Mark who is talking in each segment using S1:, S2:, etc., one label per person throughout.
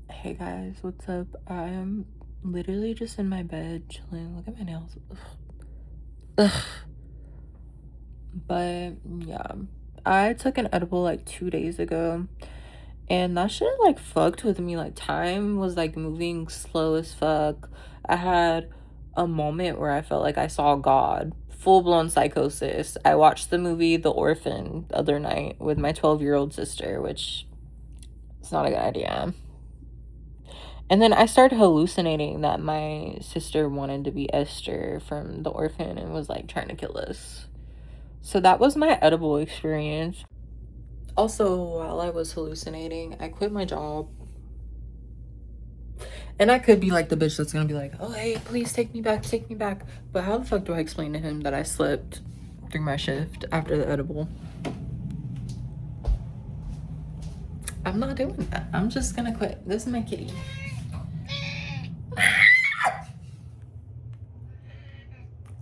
S1: Hey guys, what's up? I'm literally just in my bed chilling. Look at my nails. Ugh. Ugh. But yeah, I took an edible like 2 days ago, and that shit like fucked with me. Like time was like moving slow as fuck. I had a moment where I felt like I saw God. Full blown psychosis. I watched the movie The Orphan the other night with my 12-year-old sister, which is not a good idea. And then I started hallucinating that my sister wanted to be Esther from The Orphan and was like trying to kill us. So that was my edible experience. Also, while I was hallucinating, I quit my job. And I could be like the bitch that's gonna be like, oh, hey, please take me back, take me back. But how the fuck do I explain to him that I slept through my shift after the edible? I'm not doing that. I'm just gonna quit. This is my kitty.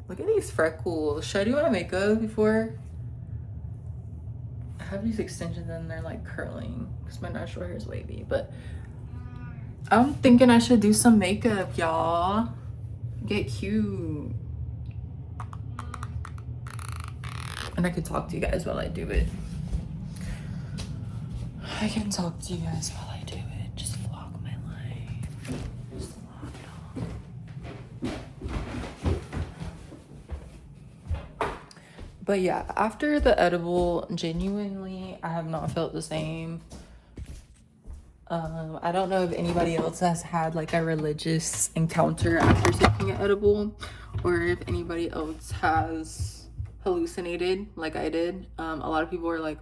S1: Look at these freckles. Should I do my makeup before? I have these extensions and they're like curling because my natural hair is wavy, but I'm thinking I should do some makeup, y'all. Get cute. And I could talk to you guys while I do it. I can talk to you guys while I do it. Just vlog my life. Just vlog it all. But yeah, after the edible, genuinely, I have not felt the same. I don't know if anybody else has had like a religious encounter after taking an edible, or if anybody else has hallucinated like I did. A lot of people are like,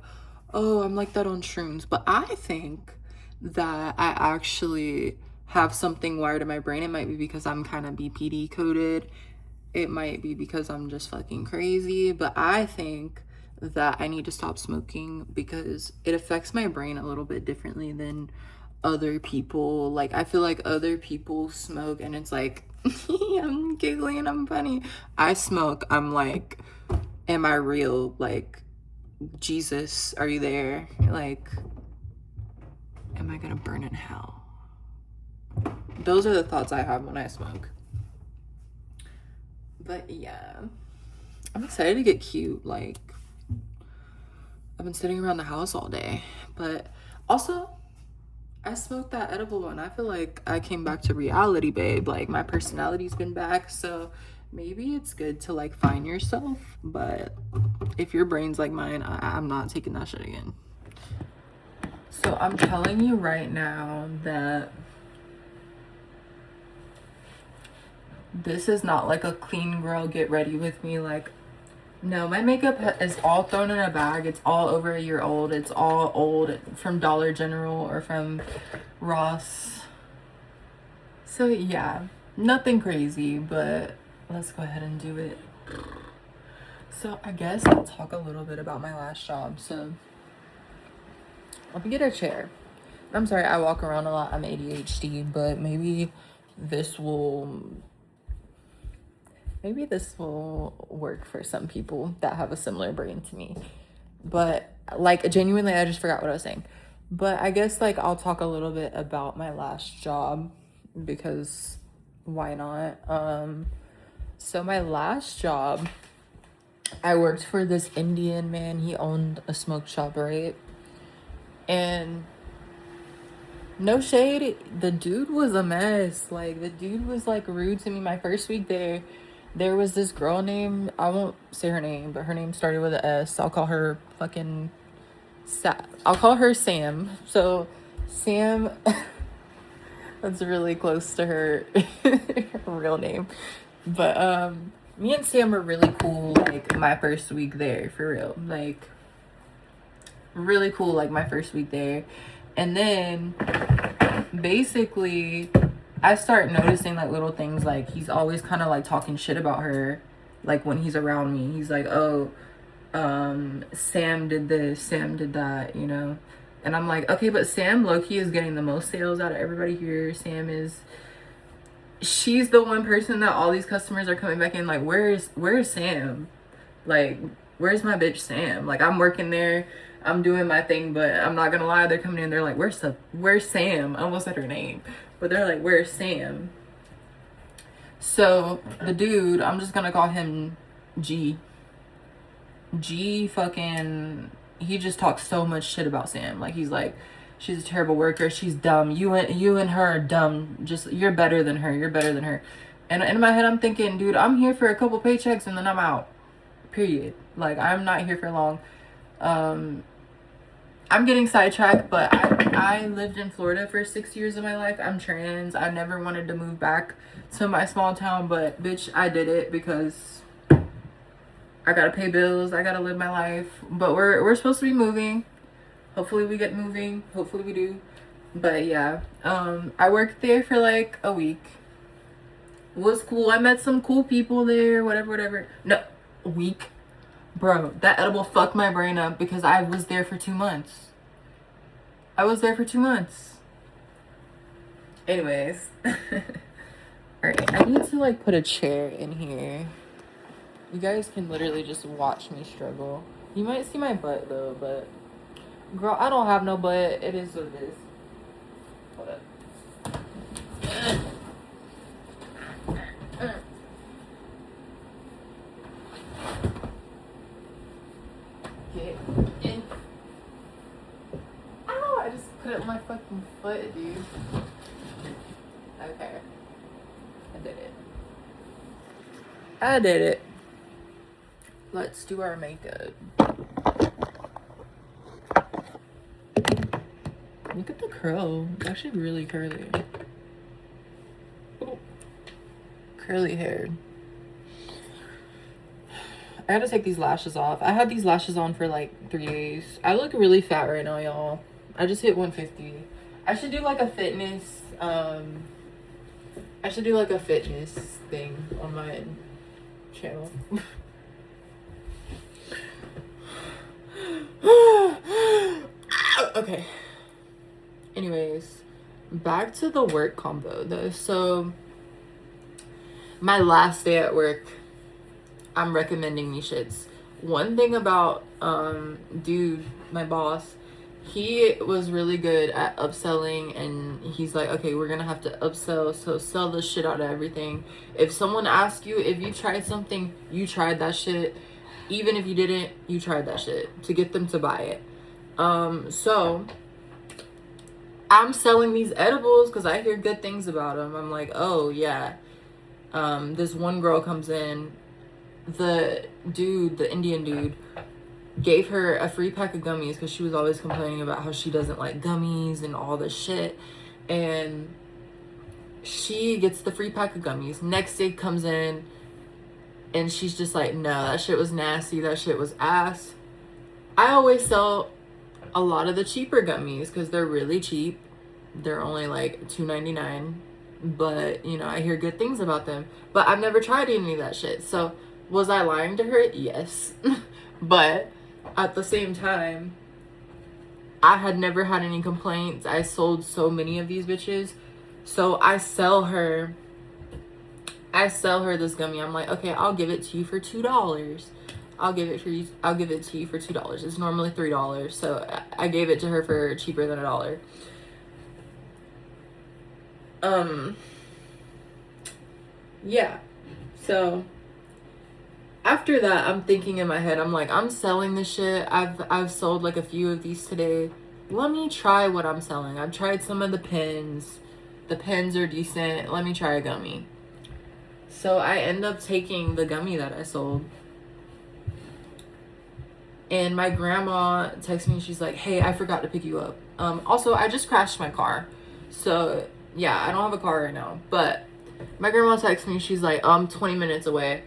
S1: oh, I'm like that on shrooms, but I think that I actually have something wired in my brain. It might be because I'm kind of BPD coded. It might be because I'm just fucking crazy, but I think that I need to stop smoking because it affects my brain a little bit differently than other people. Like I feel like other people smoke and it's like I'm giggling and I'm funny. I smoke, I'm like, am I real? Like, Jesus, are you there? Like, am I gonna burn in hell? Those are the thoughts I have when I smoke. But yeah, I'm excited to get cute. Like, I've been sitting around the house all day, but also I smoked that edible and I feel like I came back to reality, babe. Like my personality's been back, so maybe it's good to like find yourself. But if your brain's like mine, I'm not taking that shit again. So I'm telling you right now that this is not like a clean girl get ready with me. Like, no, my makeup is all thrown in a bag. It's all over a year old. It's all old from Dollar General or from Ross. So yeah, nothing crazy, but let's go ahead and do it. So I guess I'll talk a little bit about my last job. So let me get a chair. I'm sorry, I walk around a lot. I'm ADHD, but maybe this will work for some people that have a similar brain to me. But like genuinely, I just forgot what I was saying. But I guess like I'll talk a little bit about my last job because why not? So my last job, I worked for this Indian man. He owned a smoke shop, right? And no shade, the dude was a mess. Like the dude was like rude to me my first week there. There was this girl named, I won't say her name, but her name started with an S. I'll call her fucking I'll call her Sam. So Sam that's really close to her real name. But me and Sam were really cool like my first week there, for real. Like really cool like my first week there. And then basically I start noticing like little things, like he's always kind of like talking shit about her, like when he's around me. He's like, oh, Sam did this, Sam did that, you know. And I'm like, okay, but Sam low-key is getting the most sales out of everybody here. She's the one person that all these customers are coming back in like, where's Sam? Like, where's my bitch Sam? Like, I'm working there, I'm doing my thing, but I'm not gonna lie, they're coming in, they're like, where's Sam? I almost said her name, but they're like, where's Sam? So the dude, I'm just gonna call him G fucking, he just talks so much shit about Sam. Like, he's like, she's a terrible worker, she's dumb, you and her are dumb, just, you're better than her. And in my head I'm thinking, dude, I'm here for a couple paychecks and then I'm out, period. Like, I'm not here for long. I'm getting sidetracked, but I lived in Florida for 6 years of my life. I'm trans. I never wanted to move back to my small town, but bitch, I did it because I gotta pay bills. I gotta live my life. But we're supposed to be moving. Hopefully we get moving. Hopefully we do. But yeah, I worked there for like a week. It was cool. I met some cool people there. Whatever. No, a week. Bro, that edible fucked my brain up because I was there for 2 months. Anyways. Alright, I need to like put a chair in here. You guys can literally just watch me struggle. You might see my butt though, but girl, I don't have no butt. It is what it is. Hold up. Get in. Ow, I just put it on my fucking foot, dude. Okay. I did it. Let's do our makeup. Look at the curl. It's actually really curly. Oh. Curly hair. I gotta take these lashes off. I had these lashes on for like 3 days. I look really fat right now, y'all. I just hit 150. I should do like a fitness, thing on my channel. Okay. Anyways, back to the work combo though. So my last day at work, I'm recommending me shits. One thing about dude, my boss, he was really good at upselling, and he's like, okay, we're gonna have to upsell, so sell the shit out of everything. If someone asks you if you tried something, you tried that shit. Even if you didn't, you tried that shit to get them to buy it. So I'm selling these edibles because I hear good things about them. I'm like, oh yeah. This one girl comes in, the Indian dude gave her a free pack of gummies because she was always complaining about how she doesn't like gummies and all this shit. And she gets the free pack of gummies. Next day comes in and she's just like, no, that shit was nasty. That shit was ass. I always sell a lot of the cheaper gummies because they're really cheap. They're only like $2.99. But, you know, I hear good things about them. But I've never tried any of that shit. So, was I lying to her? Yes. But at the same time, I had never had any complaints. I sold so many of these bitches. So I sell her this gummy. I'm like, okay, I'll give it to you for $2. I'll give it to you for $2. It's normally $3. So I gave it to her for cheaper than $1. Yeah. So after that, I'm thinking in my head, I'm like, I'm selling this shit. I've sold like a few of these today. Let me try what I'm selling. I've tried some of the pens. The pens are decent. Let me try a gummy. So I end up taking the gummy that I sold. And my grandma texts me. She's like, hey, I forgot to pick you up. Also, I just crashed my car. So yeah, I don't have a car right now. But my grandma texts me. She's like, 20 minutes away.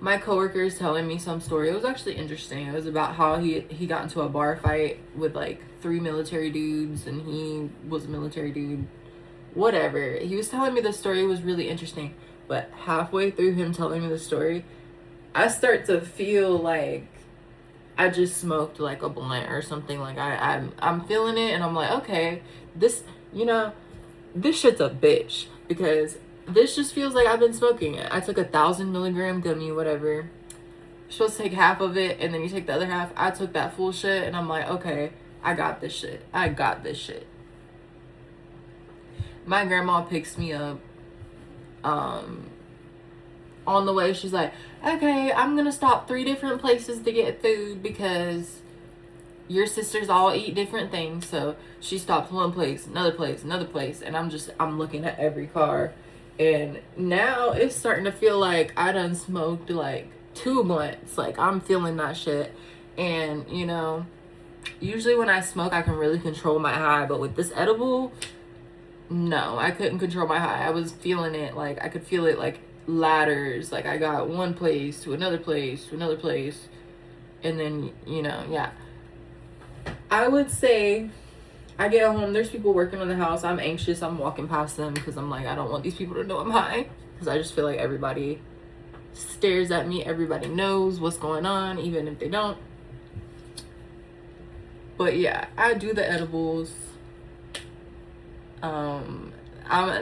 S1: My coworker is telling me some story. It was actually interesting. It was about how he got into a bar fight with like 3 military dudes, and he was a military dude. Whatever. He was telling me the story. It was really interesting. But halfway through him telling me the story, I start to feel like I just smoked like a blunt or something. Like I'm feeling it, and I'm like, okay, this shit's a bitch, because this just feels like I've been smoking it. I took 1,000 milligram gummy, whatever. You're supposed to take half of it and then you take the other half. I took that full shit and I'm like, okay, I got this shit. I got this shit. My grandma picks me up on the way. She's like, okay, I'm gonna stop 3 different places to get food because your sisters all eat different things. So she stops one place, another place, another place, and I'm looking at every car. And now it's starting to feel like I done smoked like 2 blunts. Like, I'm feeling that shit. And, you know, usually when I smoke, I can really control my high. But with this edible, no, I couldn't control my high. I was feeling it. Like, I could feel it like ladders. Like, I got one place to another place to another place. And then, you know, yeah. I would say I get home, there's people working on the house. I'm anxious. I'm walking past them because I'm like, I don't want these people to know I'm high. Because I just feel like everybody stares at me. Everybody knows what's going on, even if they don't. But yeah, I do the edibles.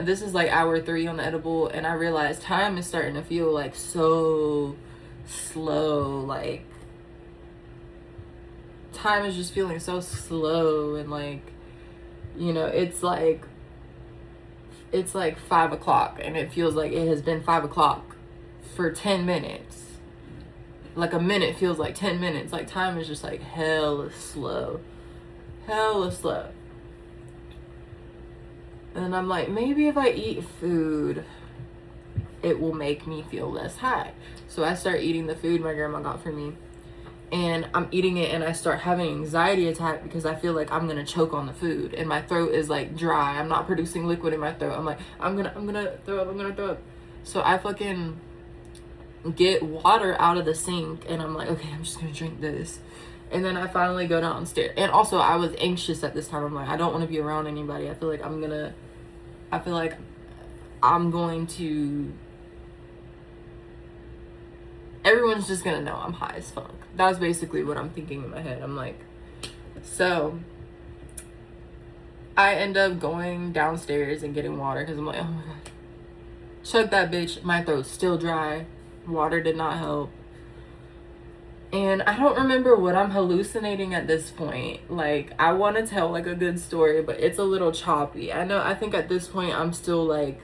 S1: This is like hour 3 on the edible, and I realized time is starting to feel like so slow. Like, time is just feeling so slow, and like, you know, it's like 5 o'clock and it feels like it has been 5 o'clock for 10 minutes. Like, a minute feels like 10 minutes. Like, time is just like hella slow. And I'm like, maybe if I eat food, it will make me feel less high. So I start eating the food my grandma got for me. And I'm eating it and I start having an anxiety attack because I feel like I'm gonna choke on the food and my throat is like dry. I'm not producing liquid in my throat. I'm like, I'm gonna throw up. So I fucking get water out of the sink and I'm like, okay, I'm just gonna drink this. And then I finally go downstairs. And also I was anxious at this time. I'm like, I don't want to be around anybody. I feel like I'm going to, everyone's just gonna know I'm high as fuck. That was basically what I'm thinking in my head. I'm like, so I end up going downstairs and getting water because I'm like, oh my god, chug that bitch. My throat's still dry. Water did not help. And I don't remember what I'm hallucinating at this point. Like, I want to tell like a good story, but it's a little choppy. I think at this point I'm still like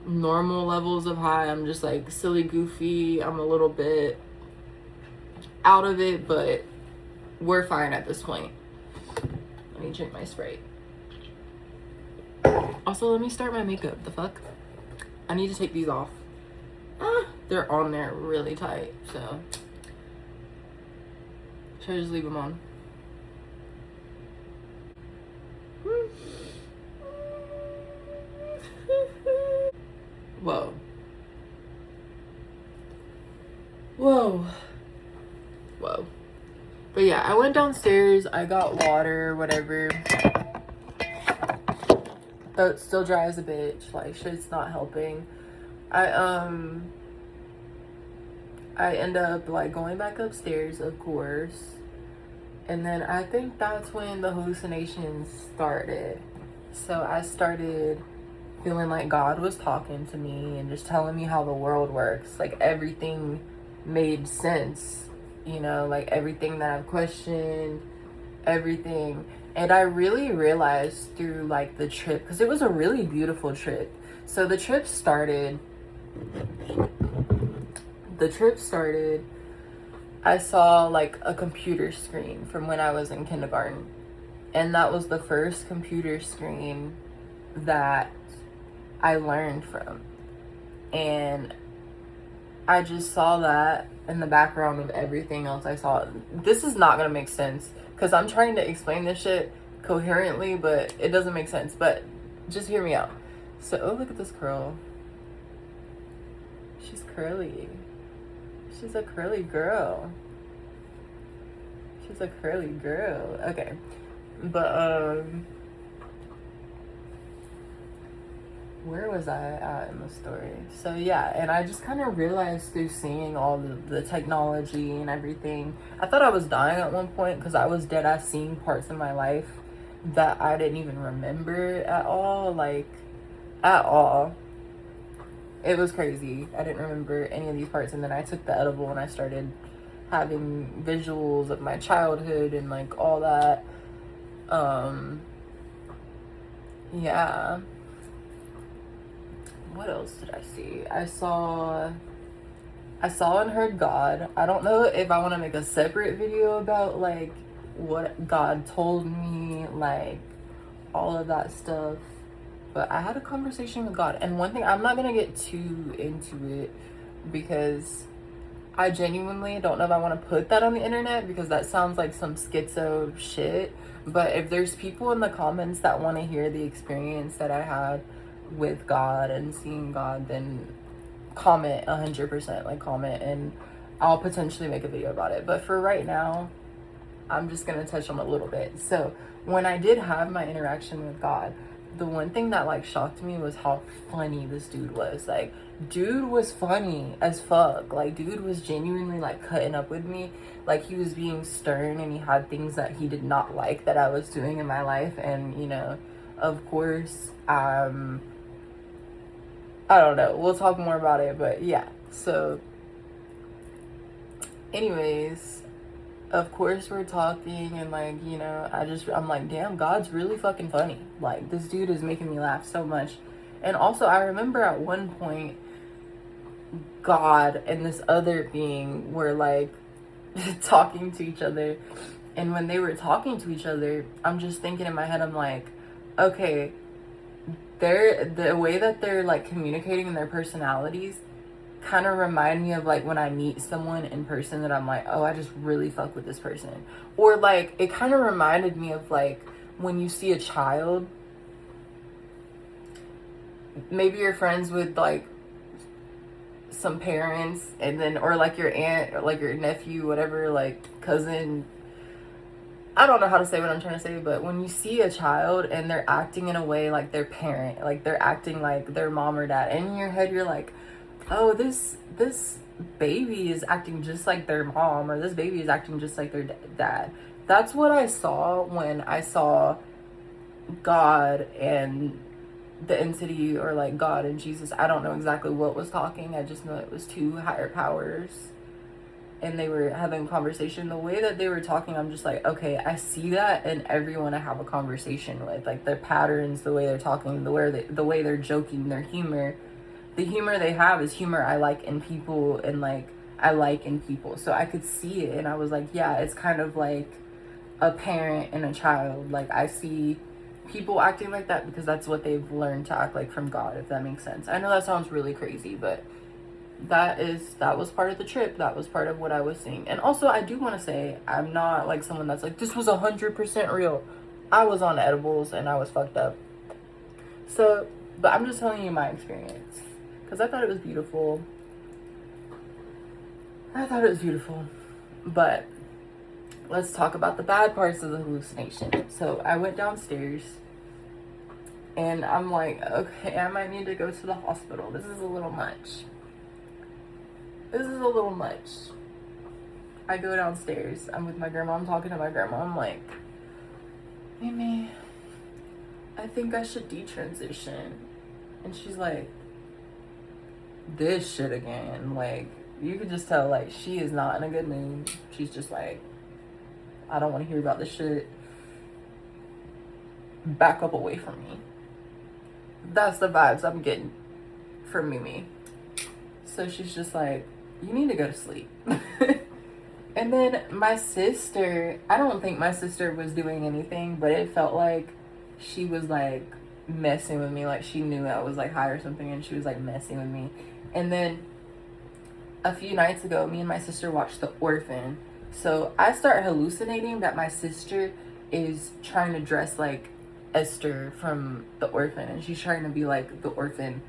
S1: normal levels of high. I'm just like silly goofy. I'm a little bit out of it, but we're fine at this point. Let me drink my Sprite. Also, let me start my makeup. The fuck? I need to take these off. They're on there really tight, so should I just leave them on? Whoa. But yeah, I went downstairs, I got water, whatever. Throat's still dry as a bitch, like shit's not helping. I end up like going back upstairs, of course. And then I think that's when the hallucinations started. So I started feeling like God was talking to me and just telling me how the world works. Like, everything made sense, you know, like everything that I've questioned, everything. And I really realized through like the trip, because it was a really beautiful trip. So the trip started, I saw like a computer screen from when I was in kindergarten. And that was the first computer screen that I learned from. And I just saw that in the background of everything else I saw. This is not gonna make sense because I'm trying to explain this shit coherently, but it doesn't make sense. But just hear me out. So, oh, look at this curl. She's curly. She's a curly girl. She's a curly girl. Okay. But, where was I at in the story? So yeah, and I just kind of realized through seeing all the technology and everything, I thought I was dying at one point because I was dead ass seeing parts of my life that I didn't even remember at all, like at all. It was crazy. I didn't remember any of these parts, and then I took the edible and I started having visuals of my childhood and like all that. Yeah. What else did I see? I saw and heard God. I don't know if I want to make a separate video about like what God told me, like all of that stuff. But I had a conversation with God. And one thing, I'm not gonna get too into it because I genuinely don't know if I want to put that on the internet, because that sounds like some schizo shit. But if there's people in the comments that want to hear the experience that I had with God and seeing God, then comment 100%, like comment, and I'll potentially make a video about it. But for right now, I'm just gonna touch on a little bit. So when I did have my interaction with God, the one thing that like shocked me was how funny this dude was. Like, dude was funny as fuck. Like, dude was genuinely like cutting up with me. Like, he was being stern and he had things that he did not like that I was doing in my life. And you know, of course, I don't know, we'll talk more about it, but yeah. So anyways, of course we're talking, and like, you know, I'm like, damn, God's really fucking funny. Like, this dude is making me laugh so much. And also, I remember at one point, God and this other being were like talking to each other. And when they were talking to each other, I'm just thinking in my head, I'm like, okay, the way that they're like communicating in their personalities kind of remind me of like when I meet someone in person that I'm like, oh, I just really fuck with this person. Or like, it kind of reminded me of like when you see a child, maybe you're friends with like some parents, and then, or like your aunt or like your nephew, whatever, like cousin. I don't know how to say what I'm trying to say, but when you see a child and they're acting in a way like their parent, like they're acting like their mom or dad, and in your head you're like, oh, this baby is acting just like their mom, or this baby is acting just like their dad. That's what I saw when I saw God and the entity, or like God and Jesus. I don't know exactly what was talking. I just know it was two higher powers, and they were having a conversation. The way that they were talking, I'm just like, okay, I see that in everyone I have a conversation with. Like their patterns, the way they're talking, the way they're joking, their humor. The humor they have is humor I like in people, and like I like in people. So I could see it, and I was like, yeah, it's kind of like a parent and a child. Like, I see people acting like that because that's what they've learned to act like from God, if that makes sense. I know that sounds really crazy, but that was part of the trip. That was part of what I was seeing. And also, I do want to say, I'm not like someone that's like, this was 100% real. I was on edibles and I was fucked up. So, but I'm just telling you my experience because I thought it was beautiful. But let's talk about the bad parts of the hallucination. So I went downstairs and I'm like, okay, I might need to go to the hospital. This is a little much. I go downstairs. I'm with my grandma. I'm talking to my grandma. I'm like, Mimi, I think I should detransition. And she's like, this shit again. Like, you could just tell, like, she is not in a good mood. She's just like, I don't want to hear about this shit. Back up away from me. That's the vibes I'm getting from Mimi. So she's just like, you need to go to sleep. And then my sister, I don't think my sister was doing anything, but it felt like she was like messing with me. Like, she knew I was like high or something, and she was like messing with me. And then a few nights ago, me and my sister watched The Orphan. So I start hallucinating that my sister is trying to dress like Esther from The Orphan, and she's trying to be like the orphan.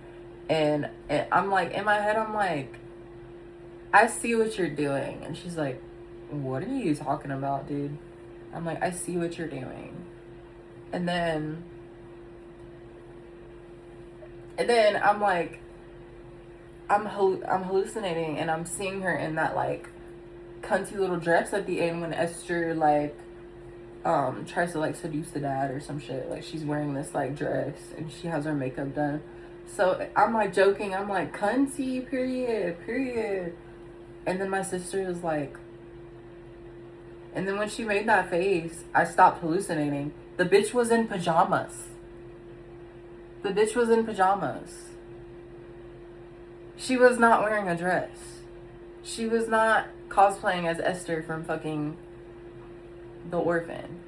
S1: And I'm like, in my head, I'm like, I see what you're doing. And she's like, what are you talking about, dude? I'm like, I see what you're doing. And then I'm like, I'm hallucinating, and I'm seeing her in that like cunty little dress at the end when Esther like tries to like seduce the dad or some shit. Like, she's wearing this like dress and she has her makeup done. So I'm like joking, I'm like, cunty, period. And then my sister is like, And then when she made that face, I stopped hallucinating. The bitch was in pajamas. The bitch was in pajamas. She was not wearing a dress. She was not cosplaying as Esther from fucking The Orphan.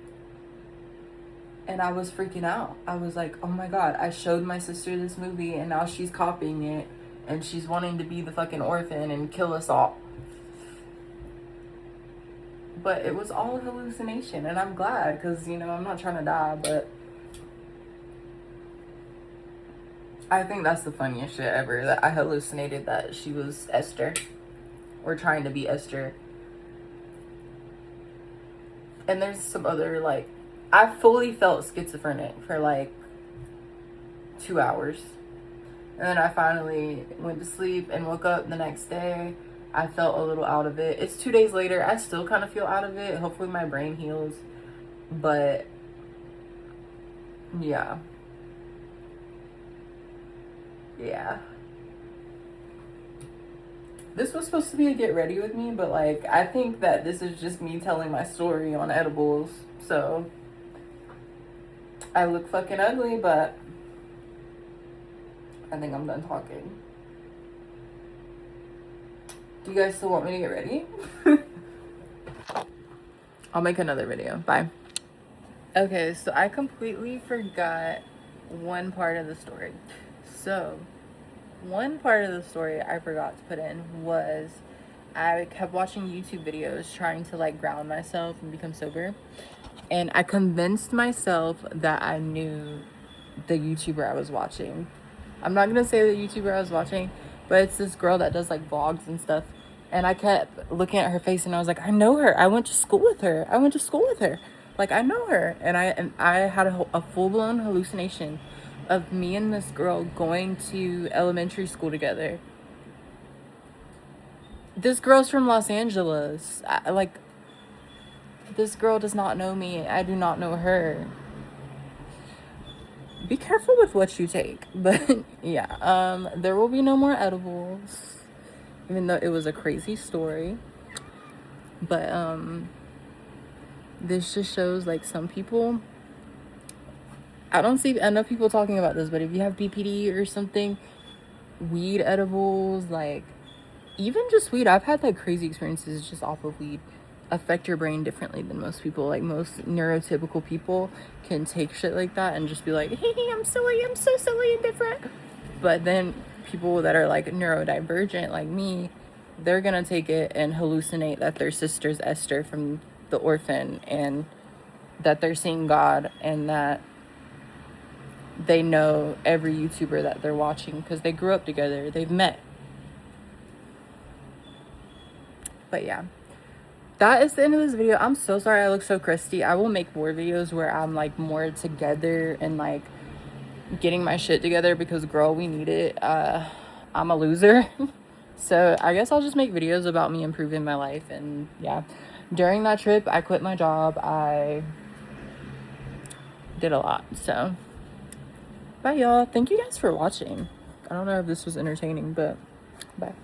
S1: And I was freaking out. I was like, oh my god, I showed my sister this movie and now she's copying it and she's wanting to be the fucking orphan and kill us all. But it was all a hallucination, and I'm glad, because, you know, I'm not trying to die, but I think that's the funniest shit ever, that I hallucinated that she was Esther, or trying to be Esther. And there's some other, like, I fully felt schizophrenic for, like, 2 hours. And then I finally went to sleep and woke up the next day. I felt a little out of it. It's 2 days later. I still kind of feel out of it. Hopefully my brain heals. But, yeah. Yeah. This was supposed to be a get ready with me, but, like, I think that this is just me telling my story on edibles. So, I look fucking ugly, but I think I'm done talking. Do you guys still want me to get ready? I'll make another video. Bye. Okay, so I completely forgot one part of the story. So, one part of the story I forgot to put in was I kept watching YouTube videos trying to, like, ground myself and become sober. And I convinced myself that I knew the YouTuber I was watching. I'm not gonna say the YouTuber I was watching, but it's this girl that does, like, vlogs and stuff. And I kept looking at her face and I was like, I know her. I went to school with her. Like, I know her. And I had a full-blown hallucination of me and this girl going to elementary school together. This girl's from Los Angeles. This girl does not know me. I do not know her. Be careful with what you take. But yeah, there will be no more edibles, even though it was a crazy story. But this just shows, like, some people, I don't see enough people talking about this, but if you have BPD or something, weed edibles, like, even just weed, I've had, like, crazy experiences just off of weed, affect your brain differently than most people. Like, most neurotypical people can take shit like that and just be like, hey, I'm silly, I'm so silly and different. But then people that are, like, neurodivergent like me, they're gonna take it and hallucinate that their sister's Esther from The Orphan, and that they're seeing God, and that they know every YouTuber that they're watching because they grew up together, they've met. But yeah, that is the end of this video. I'm so sorry I look so crusty. I will make more videos where I'm, like, more together and, like, getting my shit together, because, girl, we need it. I'm a loser. So I guess I'll just make videos about me improving my life. And yeah, during that trip, I quit my job. I did a lot. So bye, y'all. Thank you guys for watching. I don't know if this was entertaining, but bye.